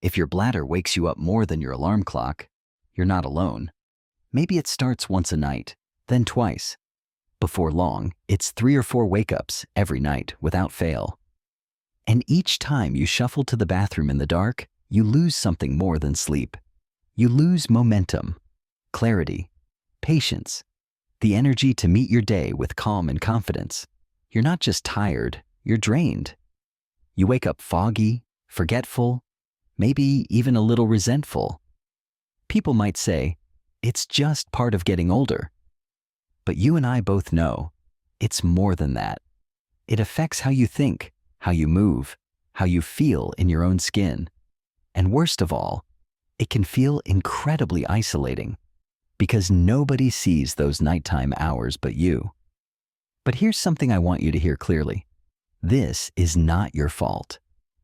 If your bladder wakes you up more than your alarm clock, you're not alone. Maybe it starts once a night, then twice. Before long, it's 3 or 4 wake-ups every night without fail. And each time you shuffle to the bathroom in the dark, you lose something more than sleep. You lose momentum, clarity, patience, the energy to meet your day with calm and confidence. You're not just tired, you're drained. You wake up foggy, forgetful, maybe even a little resentful. People might say, it's just part of getting older. But you and I both know, it's more than that. It affects how you think, how you move, how you feel in your own skin. And worst of all, it can feel incredibly isolating because nobody sees those nighttime hours but you. But here's something I want you to hear clearly. This is not your fault.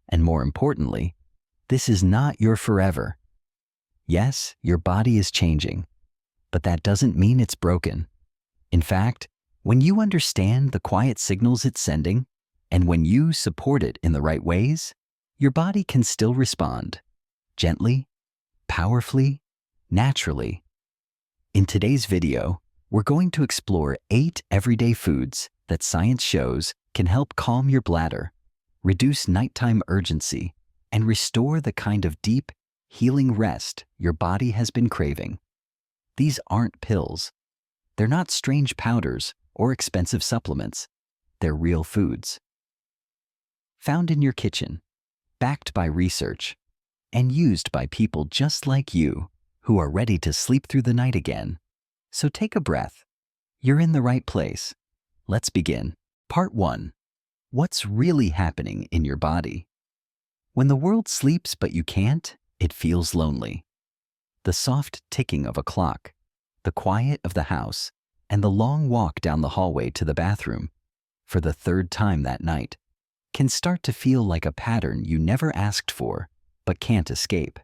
And more importantly, this is not your forever. Yes, your body is changing, but that doesn't mean it's broken. In fact, when you understand the quiet signals it's sending, and when you support it in the right ways, your body can still respond. Gently, powerfully, naturally. In today's video, we're going to explore 8 everyday foods that science shows can help calm your bladder, reduce nighttime urgency, and restore the kind of deep, healing rest your body has been craving. These aren't pills. They're not strange powders or expensive supplements. They're real foods. Found in your kitchen, backed by research, and used by people just like you who are ready to sleep through the night again. So take a breath. You're in the right place. Let's begin. Part 1. What's really happening in your body? When the world sleeps but you can't, it feels lonely. The soft ticking of a clock, the quiet of the house, and the long walk down the hallway to the bathroom, for the 3rd time that night, can start to feel like a pattern you never asked for but can't escape.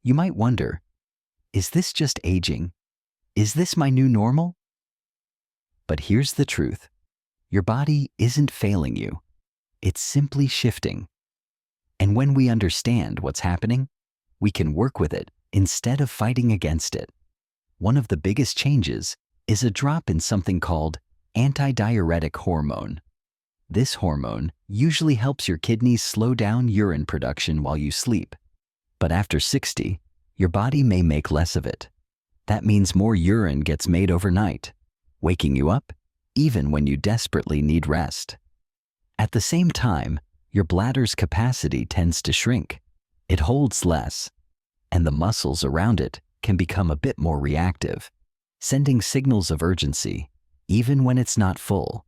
You might wonder, is this just aging? Is this my new normal? But here's the truth. Your body isn't failing you. It's simply shifting. And when we understand what's happening, we can work with it instead of fighting against it. One of the biggest changes is a drop in something called antidiuretic hormone. This hormone usually helps your kidneys slow down urine production while you sleep. But after 60, your body may make less of it. That means more urine gets made overnight, waking you up even when you desperately need rest. At the same time, your bladder's capacity tends to shrink. It holds less, and the muscles around it can become a bit more reactive, sending signals of urgency, even when it's not full.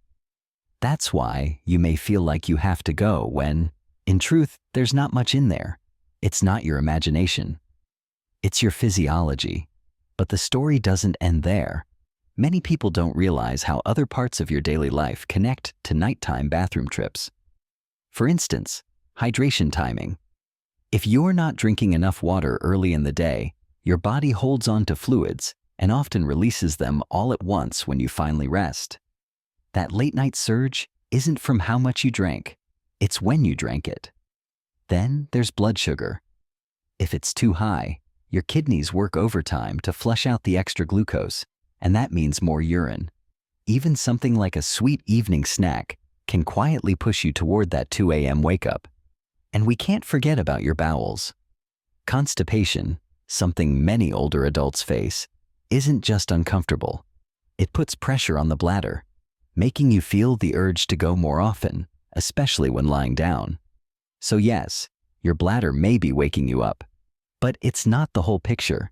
That's why you may feel like you have to go when, in truth, there's not much in there. It's not your imagination. It's your physiology. But the story doesn't end there. Many people don't realize how other parts of your daily life connect to nighttime bathroom trips. For instance, hydration timing. If you're not drinking enough water early in the day, your body holds on to fluids and often releases them all at once when you finally rest. That late-night surge isn't from how much you drank, it's when you drank it. Then there's blood sugar. If it's too high, your kidneys work overtime to flush out the extra glucose, and that means more urine. Even something like a sweet evening snack can quietly push you toward that 2 a.m. wake-up. And we can't forget about your bowels. Constipation, something many older adults face, isn't just uncomfortable. It puts pressure on the bladder, making you feel the urge to go more often, especially when lying down. So yes, your bladder may be waking you up, but it's not the whole picture.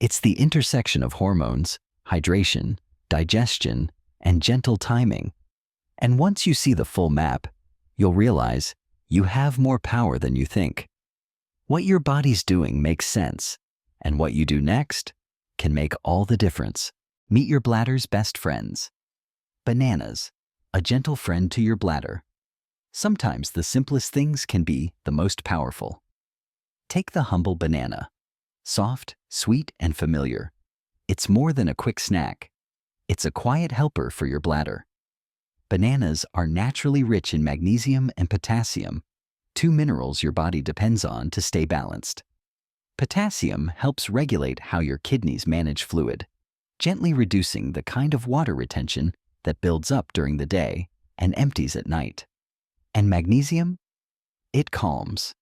It's the intersection of hormones, hydration, digestion, and gentle timing. And once you see the full map, you'll realize you have more power than you think. What your body's doing makes sense, and what you do next can make all the difference. Meet your bladder's best friends. Bananas, a gentle friend to your bladder. Sometimes the simplest things can be the most powerful. Take the humble banana. Soft, sweet, and familiar. It's more than a quick snack. It's a quiet helper for your bladder. Bananas are naturally rich in magnesium and potassium, two minerals your body depends on to stay balanced. Potassium helps regulate how your kidneys manage fluid, gently reducing the kind of water retention that builds up during the day and empties at night. And magnesium? It calms,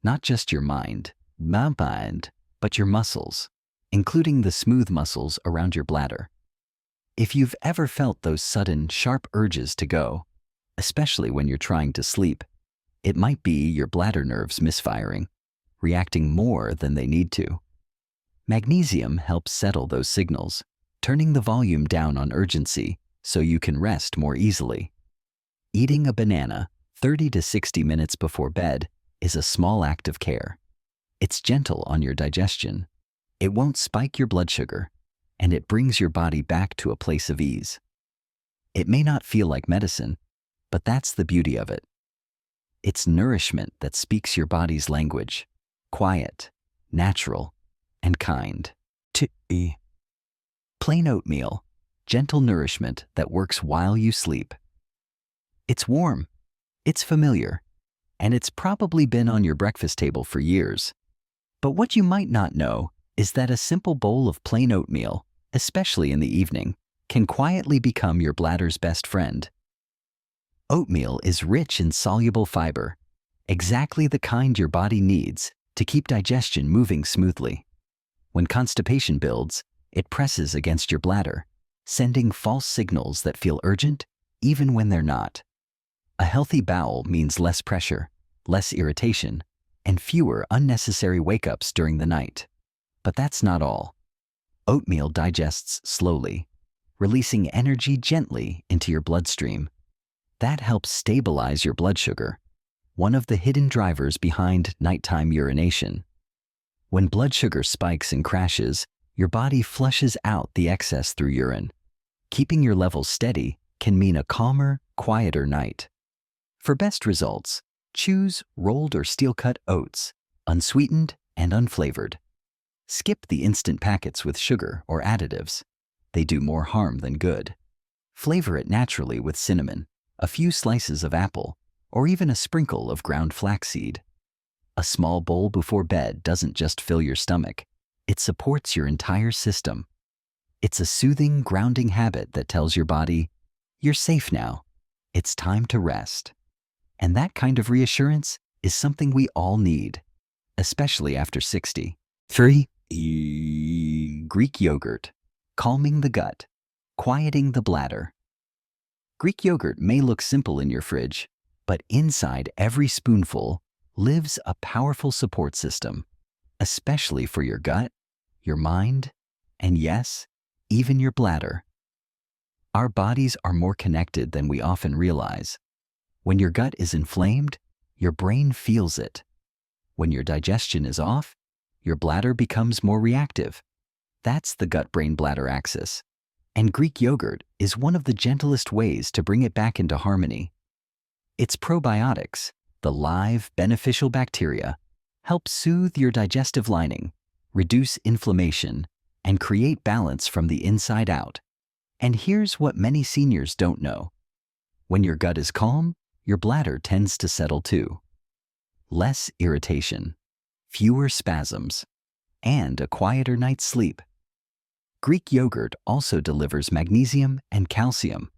not just your mind, but your muscles, including the smooth muscles around your bladder. If you've ever felt those sudden, sharp urges to go, especially when you're trying to sleep, it might be your bladder nerves misfiring, reacting more than they need to. Magnesium helps settle those signals, turning the volume down on urgency so you can rest more easily. Eating a banana 30 to 60 minutes before bed is a small act of care. It's gentle on your digestion. It won't spike your blood sugar, and it brings your body back to a place of ease. It may not feel like medicine, but that's the beauty of it. It's nourishment that speaks your body's language, quiet, natural, and kind. Plain oatmeal, gentle nourishment that works while you sleep. It's warm, it's familiar, and it's probably been on your breakfast table for years. But what you might not know is that a simple bowl of plain oatmeal, especially in the evening, can quietly become your bladder's best friend. Oatmeal is rich in soluble fiber, exactly the kind your body needs to keep digestion moving smoothly. When constipation builds, it presses against your bladder, sending false signals that feel urgent even when they're not. A healthy bowel means less pressure, less irritation, and fewer unnecessary wake-ups during the night. But that's not all. Oatmeal digests slowly, releasing energy gently into your bloodstream. That helps stabilize your blood sugar, one of the hidden drivers behind nighttime urination. When blood sugar spikes and crashes, your body flushes out the excess through urine. Keeping your levels steady can mean a calmer, quieter night. For best results, choose rolled or steel-cut oats, unsweetened and unflavored. Skip the instant packets with sugar or additives. They do more harm than good. Flavor it naturally with cinnamon, a few slices of apple, or even a sprinkle of ground flaxseed. A small bowl before bed doesn't just fill your stomach, it supports your entire system. It's a soothing, grounding habit that tells your body, you're safe now. It's time to rest. And that kind of reassurance is something we all need, especially after 60. 3. Greek yogurt, calming the gut, quieting the bladder. Greek yogurt may look simple in your fridge, but inside every spoonful lives a powerful support system, especially for your gut, your mind, and yes, even your bladder. Our bodies are more connected than we often realize. When your gut is inflamed, your brain feels it. When your digestion is off, your bladder becomes more reactive. That's the gut-brain-bladder axis. And Greek yogurt is one of the gentlest ways to bring it back into harmony. Its probiotics, the live, beneficial bacteria, help soothe your digestive lining, reduce inflammation, and create balance from the inside out. And here's what many seniors don't know. When your gut is calm, your bladder tends to settle too. Less irritation, fewer spasms, and a quieter night's sleep. Greek yogurt also delivers magnesium and calcium,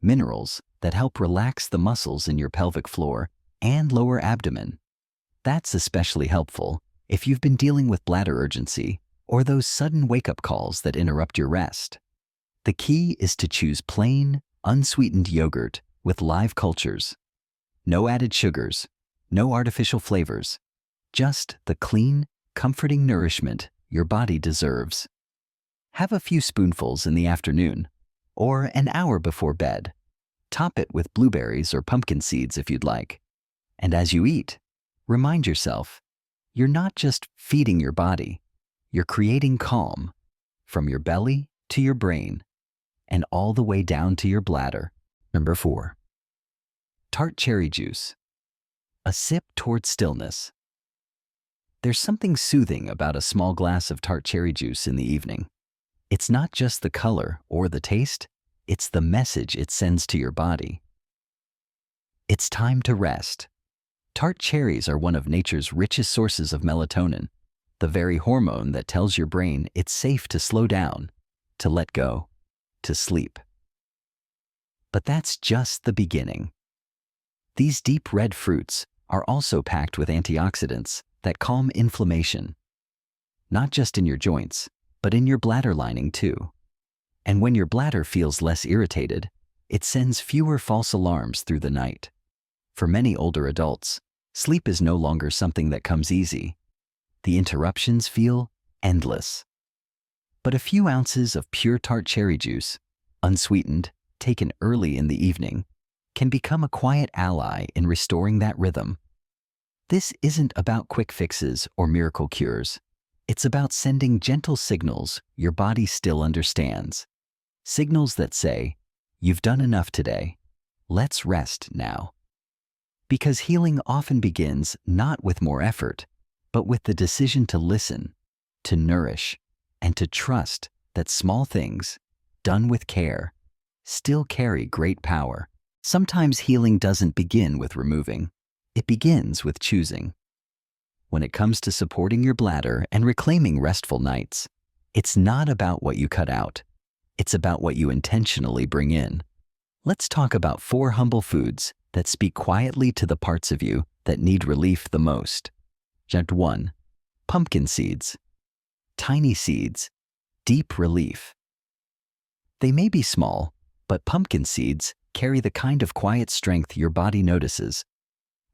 minerals that help relax the muscles in your pelvic floor and lower abdomen. That's especially helpful if you've been dealing with bladder urgency or those sudden wake-up calls that interrupt your rest. The key is to choose plain, unsweetened yogurt with live cultures. No added sugars, no artificial flavors, just the clean, comforting nourishment your body deserves. Have a few spoonfuls in the afternoon, or an hour before bed. Top it with blueberries or pumpkin seeds if you'd like. And as you eat, remind yourself, you're not just feeding your body, you're creating calm from your belly to your brain and all the way down to your bladder. Number 4. Tart cherry juice. A sip toward stillness. There's something soothing about a small glass of tart cherry juice in the evening. It's not just the color or the taste, it's the message it sends to your body. It's time to rest. Tart cherries are one of nature's richest sources of melatonin, the very hormone that tells your brain it's safe to slow down, to let go, to sleep. But that's just the beginning. These deep red fruits are also packed with antioxidants that calm inflammation, not just in your joints, but in your bladder lining too. And when your bladder feels less irritated, it sends fewer false alarms through the night. For many older adults, sleep is no longer something that comes easy. The interruptions feel endless. But a few ounces of pure tart cherry juice, unsweetened, taken early in the evening, can become a quiet ally in restoring that rhythm. This isn't about quick fixes or miracle cures. It's about sending gentle signals your body still understands. Signals that say, "You've done enough today. Let's rest now." Because healing often begins not with more effort, but with the decision to listen, to nourish, and to trust that small things, done with care, still carry great power. Sometimes healing doesn't begin with removing. It begins with choosing. When it comes to supporting your bladder and reclaiming restful nights, it's not about what you cut out. It's about what you intentionally bring in. Let's talk about 4 humble foods that speak quietly to the parts of you that need relief the most. 1. Pumpkin seeds. Tiny seeds, deep relief. They may be small, but pumpkin seeds carry the kind of quiet strength your body notices.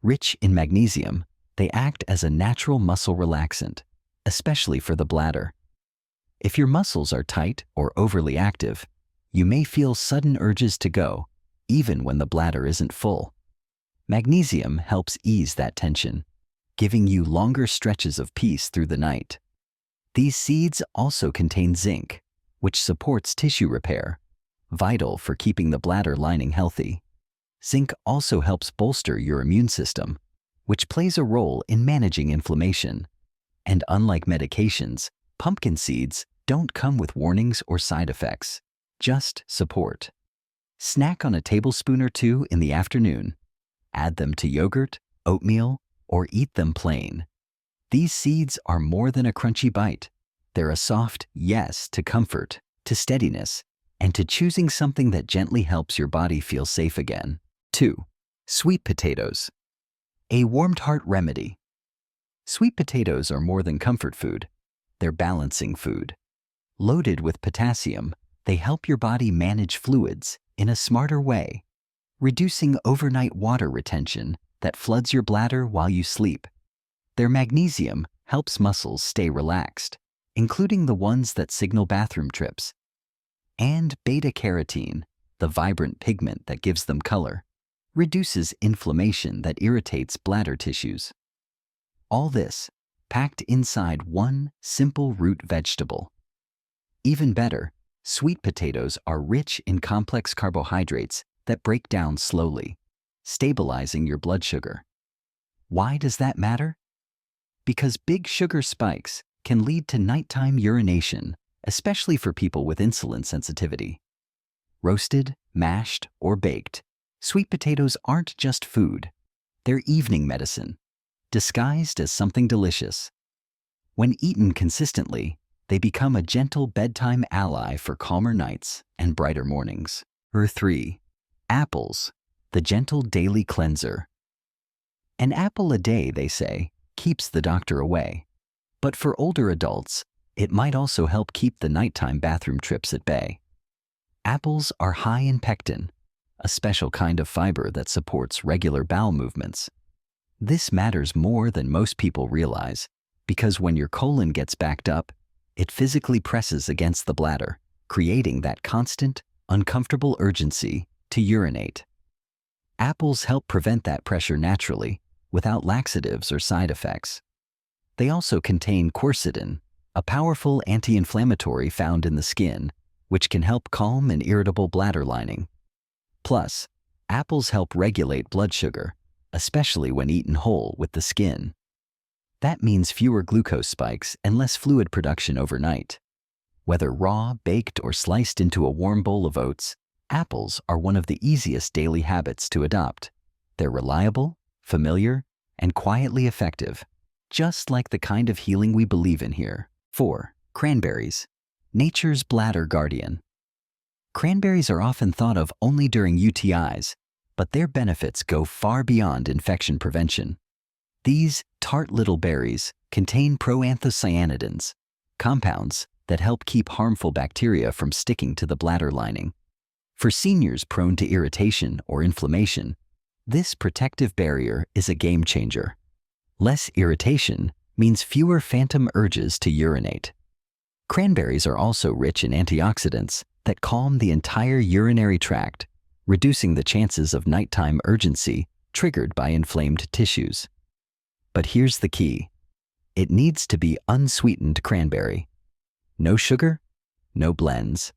Rich in magnesium, they act as a natural muscle relaxant, especially for the bladder. If your muscles are tight or overly active, you may feel sudden urges to go, even when the bladder isn't full. Magnesium helps ease that tension, giving you longer stretches of peace through the night. These seeds also contain zinc, which supports tissue repair, vital for keeping the bladder lining healthy. Zinc also helps bolster your immune system, which plays a role in managing inflammation. And unlike medications, pumpkin seeds don't come with warnings or side effects, just support. Snack on a tablespoon or 2 in the afternoon. Add them to yogurt, oatmeal, or eat them plain. These seeds are more than a crunchy bite. They're a soft yes to comfort, to steadiness, and to choosing something that gently helps your body feel safe again. 2. Sweet potatoes. A warmed heart remedy. Sweet potatoes are more than comfort food. They're balancing food. Loaded with potassium, they help your body manage fluids in a smarter way, reducing overnight water retention that floods your bladder while you sleep. Their magnesium helps muscles stay relaxed, including the ones that signal bathroom trips. And beta-carotene, the vibrant pigment that gives them color, reduces inflammation that irritates bladder tissues. All this packed inside one simple root vegetable. Even better, sweet potatoes are rich in complex carbohydrates that break down slowly, stabilizing your blood sugar. Why does that matter? Because big sugar spikes can lead to nighttime urination, especially for people with insulin sensitivity. Roasted, mashed, or baked, sweet potatoes aren't just food. They're evening medicine, disguised as something delicious. When eaten consistently, they become a gentle bedtime ally for calmer nights and brighter mornings. 3. Apples, the gentle daily cleanser. An apple a day, they say, keeps the doctor away. But for older adults, it might also help keep the nighttime bathroom trips at bay. Apples are high in pectin, a special kind of fiber that supports regular bowel movements. This matters more than most people realize, because when your colon gets backed up, it physically presses against the bladder, creating that constant, uncomfortable urgency to urinate. Apples help prevent that pressure naturally, without laxatives or side effects. They also contain quercetin, a powerful anti-inflammatory found in the skin, which can help calm an irritable bladder lining. Plus, apples help regulate blood sugar, especially when eaten whole with the skin. That means fewer glucose spikes and less fluid production overnight. Whether raw, baked, or sliced into a warm bowl of oats, apples are one of the easiest daily habits to adopt. They're reliable, familiar, and quietly effective, just like the kind of healing we believe in here. 4. Cranberries, nature's bladder guardian. Cranberries are often thought of only during UTIs, but their benefits go far beyond infection prevention. These tart little berries contain proanthocyanidins, compounds that help keep harmful bacteria from sticking to the bladder lining. For seniors prone to irritation or inflammation, this protective barrier is a game changer. Less irritation means fewer phantom urges to urinate. Cranberries are also rich in antioxidants that calm the entire urinary tract, reducing the chances of nighttime urgency triggered by inflamed tissues. But here's the key. It needs to be unsweetened cranberry. No sugar, no blends.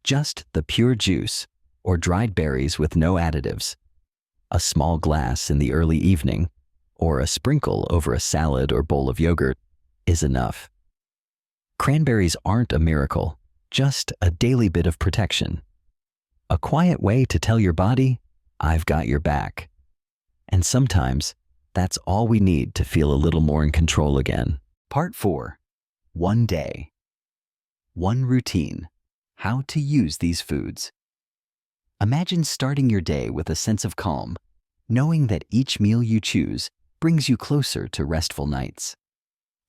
Just the pure juice or dried berries with no additives. A small glass in the early evening or a sprinkle over a salad or bowl of yogurt is enough. Cranberries aren't a miracle, just a daily bit of protection. A quiet way to tell your body, I've got your back. And sometimes, that's all we need to feel a little more in control again. Part 4. One day. One routine. How to use these foods. Imagine starting your day with a sense of calm, knowing that each meal you choose brings you closer to restful nights.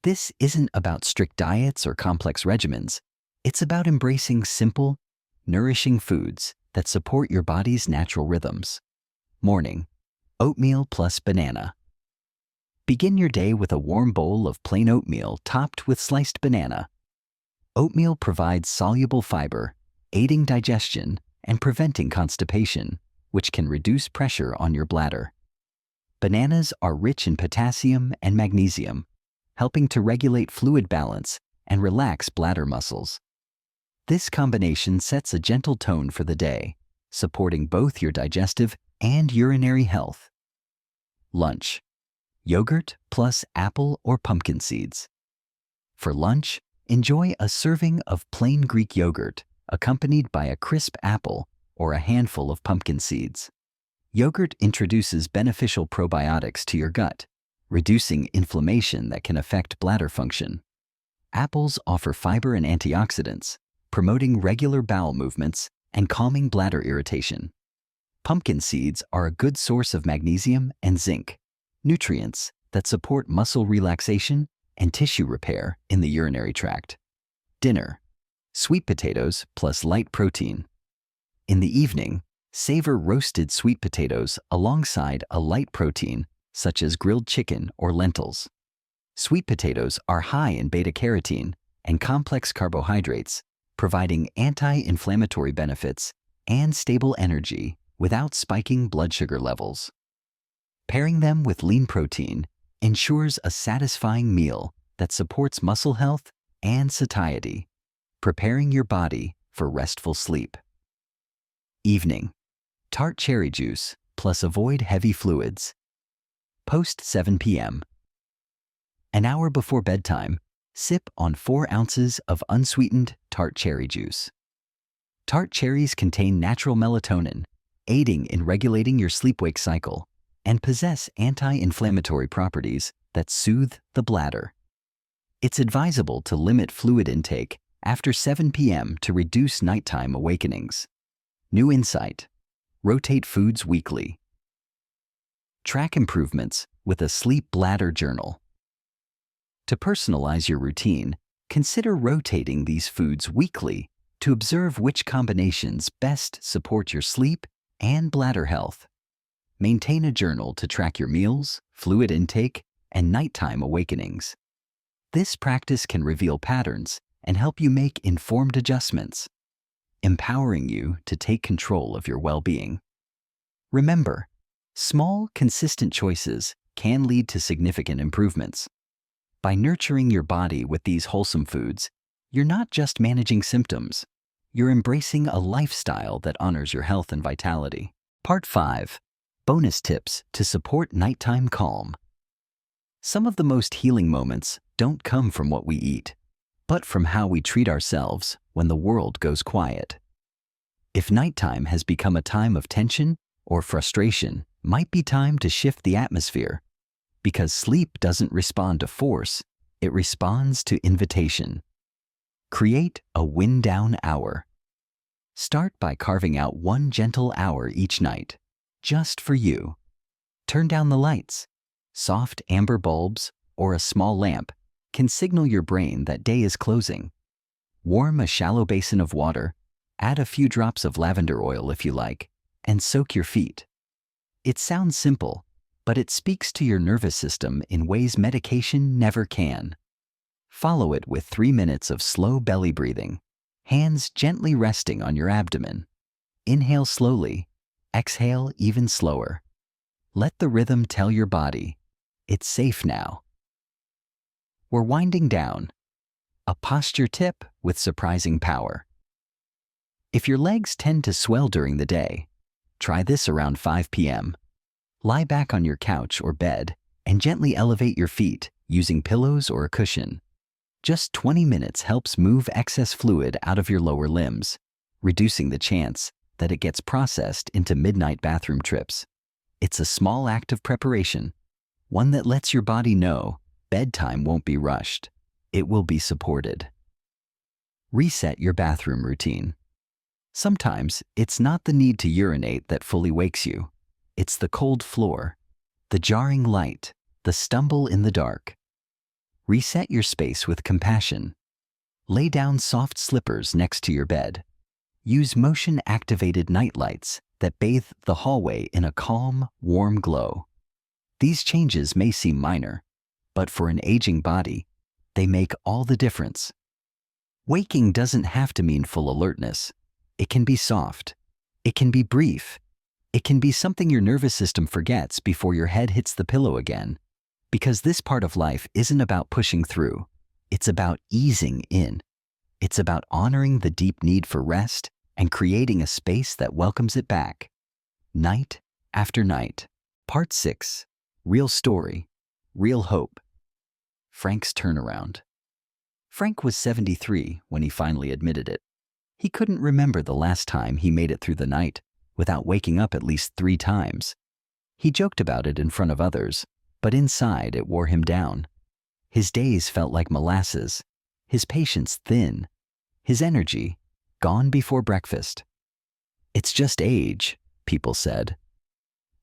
This isn't about strict diets or complex regimens. It's about embracing simple, nourishing foods that support your body's natural rhythms. Morning. Oatmeal plus banana. Begin your day with a warm bowl of plain oatmeal topped with sliced banana. Oatmeal provides soluble fiber, aiding digestion and preventing constipation, which can reduce pressure on your bladder. Bananas are rich in potassium and magnesium, helping to regulate fluid balance and relax bladder muscles. This combination sets a gentle tone for the day, supporting both your digestive and urinary health. Lunch. Yogurt plus apple or pumpkin seeds. For lunch, enjoy a serving of plain Greek yogurt accompanied by a crisp apple or a handful of pumpkin seeds. Yogurt introduces beneficial probiotics to your gut, reducing inflammation that can affect bladder function. Apples offer fiber and antioxidants, promoting regular bowel movements and calming bladder irritation. Pumpkin seeds are a good source of magnesium and zinc, nutrients that support muscle relaxation and tissue repair in the urinary tract. Dinner. Sweet potatoes plus light protein. In the evening, savor roasted sweet potatoes alongside a light protein such as grilled chicken or lentils. Sweet potatoes are high in beta-carotene and complex carbohydrates, providing anti-inflammatory benefits and stable energy without spiking blood sugar levels. Pairing them with lean protein ensures a satisfying meal that supports muscle health and satiety, preparing your body for restful sleep. Evening. Tart cherry juice plus avoid heavy fluids. Post 7 p.m. An hour before bedtime, sip on 4 ounces of unsweetened tart cherry juice. Tart cherries contain natural melatonin, aiding in regulating your sleep-wake cycle, and possess anti-inflammatory properties that soothe the bladder. It's advisable to limit fluid intake after 7 p.m. to reduce nighttime awakenings. New insight. Rotate foods weekly. Track improvements with a sleep bladder journal. To personalize your routine, consider rotating these foods weekly to observe which combinations best support your sleep and bladder health. Maintain a journal to track your meals, fluid intake, and nighttime awakenings. This practice can reveal patterns and help you make informed adjustments, empowering you to take control of your well-being. Remember, small, consistent choices can lead to significant improvements. By nurturing your body with these wholesome foods, you're not just managing symptoms, you're embracing a lifestyle that honors your health and vitality. Part 5. Bonus tips to support nighttime calm. Some of the most healing moments don't come from what we eat, but from how we treat ourselves when the world goes quiet. If nighttime has become a time of tension or frustration, might be time to shift the atmosphere. Because sleep doesn't respond to force, it responds to invitation. Create a wind-down hour. Start by carving out one gentle hour each night, just for you. Turn down the lights. Soft amber bulbs or a small lamp can signal your brain that day is closing. Warm a shallow basin of water, add a few drops of lavender oil if you like, and soak your feet. It sounds simple, but it speaks to your nervous system in ways medication never can. Follow it with 3 minutes of slow belly breathing, hands gently resting on your abdomen. Inhale slowly, exhale even slower. Let the rhythm tell your body, it's safe now. We're winding down. A posture tip with surprising power. If your legs tend to swell during the day, try this around 5 p.m. Lie back on your couch or bed and gently elevate your feet using pillows or a cushion. Just 20 minutes helps move excess fluid out of your lower limbs, reducing the chance that it gets processed into midnight bathroom trips. It's a small act of preparation, one that lets your body know bedtime won't be rushed. It will be supported. Reset your bathroom routine. Sometimes it's not the need to urinate that fully wakes you. It's the cold floor, the jarring light, the stumble in the dark. Reset your space with compassion. Lay down soft slippers next to your bed. Use motion-activated nightlights that bathe the hallway in a calm, warm glow. These changes may seem minor, but for an aging body, they make all the difference. Waking doesn't have to mean full alertness. It can be soft. It can be brief. It can be something your nervous system forgets before your head hits the pillow again. Because this part of life isn't about pushing through. It's about easing in. It's about honoring the deep need for rest and creating a space that welcomes it back. Night after night. Part 6. Real story. Real hope. Frank's turnaround. Frank was 73 when he finally admitted it. He couldn't remember the last time he made it through the night without waking up at least 3 times. He joked about it in front of others, but inside it wore him down. His days felt like molasses, his patience thin, his energy gone before breakfast. It's just age, people said.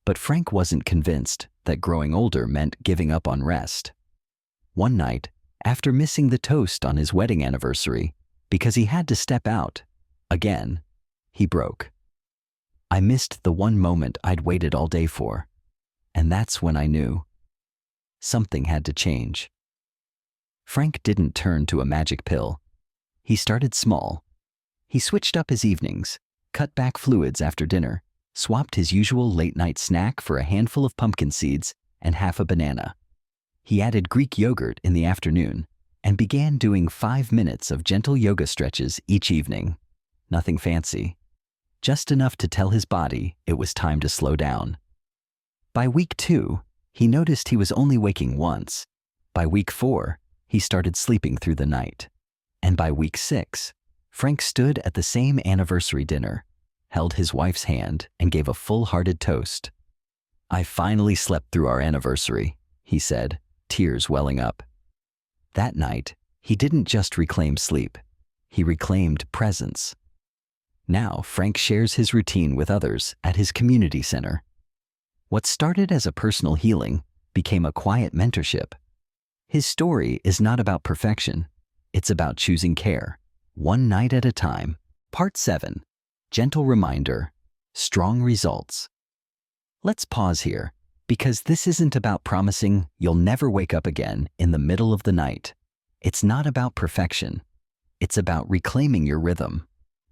But Frank wasn't convinced that growing older meant giving up on rest. One night, after missing the toast on his wedding anniversary because he had to step out, again, he broke. I missed the one moment I'd waited all day for, and that's when I knew something had to change. Frank didn't turn to a magic pill. He started small. He switched up his evenings, cut back fluids after dinner, swapped his usual late-night snack for a handful of pumpkin seeds and half a banana. He added Greek yogurt in the afternoon and began doing 5 minutes of gentle yoga stretches each evening. Nothing fancy, just enough to tell his body it was time to slow down. By week 2, he noticed he was only waking once. By week 4, he started sleeping through the night. And by week 6, Frank stood at the same anniversary dinner, held his wife's hand, and gave a full-hearted toast. I finally slept through our anniversary, he said, tears welling up. That night, he didn't just reclaim sleep, he reclaimed presence. Now Frank shares his routine with others at his community center. What started as a personal healing became a quiet mentorship. His story is not about perfection, it's about choosing care, one night at a time. Part 7. Gentle reminder, strong results. Let's pause here, because this isn't about promising you'll never wake up again in the middle of the night. It's not about perfection. It's about reclaiming your rhythm,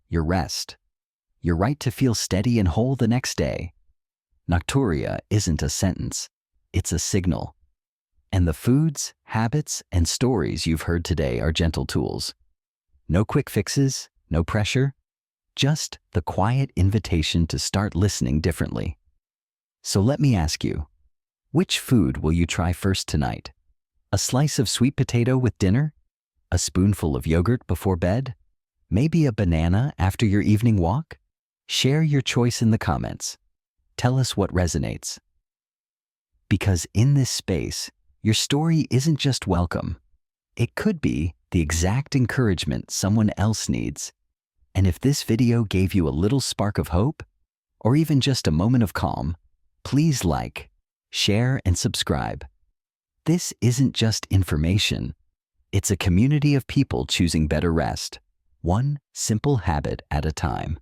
your rest, your right to feel steady and whole the next day. Nocturia isn't a sentence, it's a signal. And the foods, habits, and stories you've heard today are gentle tools. No quick fixes, no pressure, just the quiet invitation to start listening differently. So let me ask you, which food will you try first tonight? A slice of sweet potato with dinner? A spoonful of yogurt before bed? Maybe a banana after your evening walk? Share your choice in the comments. Tell us what resonates. Because in this space, your story isn't just welcome. It could be the exact encouragement someone else needs. And if this video gave you a little spark of hope, or even just a moment of calm, please like, share, and subscribe. This isn't just information. It's a community of people choosing better rest, one simple habit at a time.